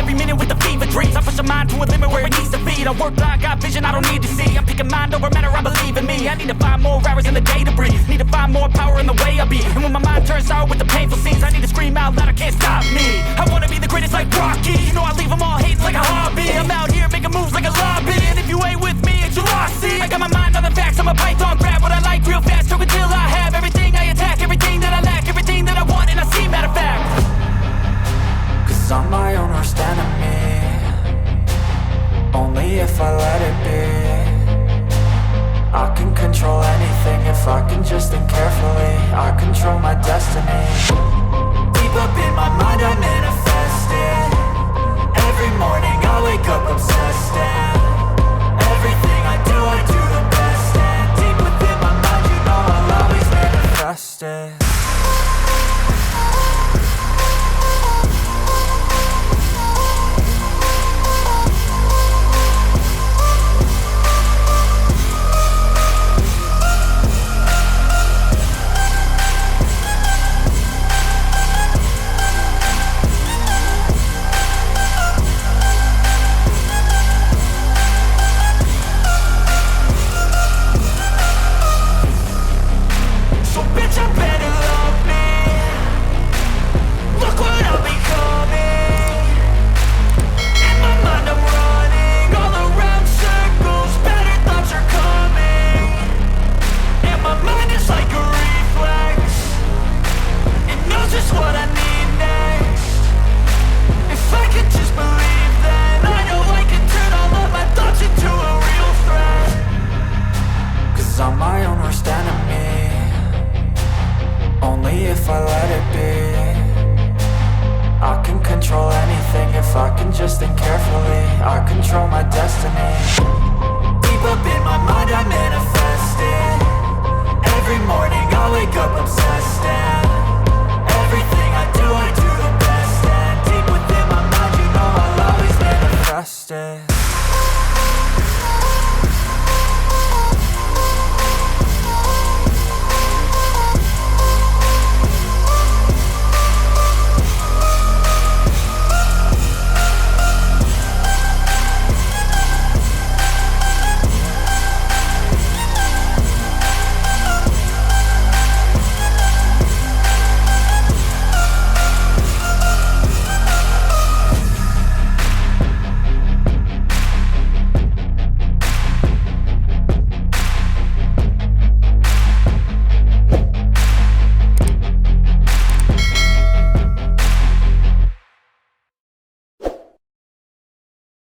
every minute with the fever dreams. I push a mind to a limit where it needs to be. I work blind, got vision I don't need to see. I'm picking mind over matter, I believe in me. I need to find more hours in the day to breathe. Need to find more power in the way I be. And when my mind turns sour with the painful scenes, I need to scream out loud, I can't stop me. I wanna be the greatest like Rocky. You know I leave them all hating like a hobby. I'm out here making moves like a lobby. And if you ain't with me, it's your loss. See, I got my mind on the facts, I'm a python. Grab what I like real fast, choke until I have everything I attack, everything that I lack, everything that I want, and I see, matter of fact. Cause I'm my own worst enemy, only if I let it be. I can control anything if I can just think carefully. I control my destiny. Deep up in my mind I manifest it. Every morning I wake up obsessed, and everything I do the best. And deep within my mind, you know I'll always manifest it. I'm my own worst enemy, only if I let it be. I can control anything if I can just think carefully. I control my destiny. Deep up in my mind I manifest it. Every morning I wake up obsessed, and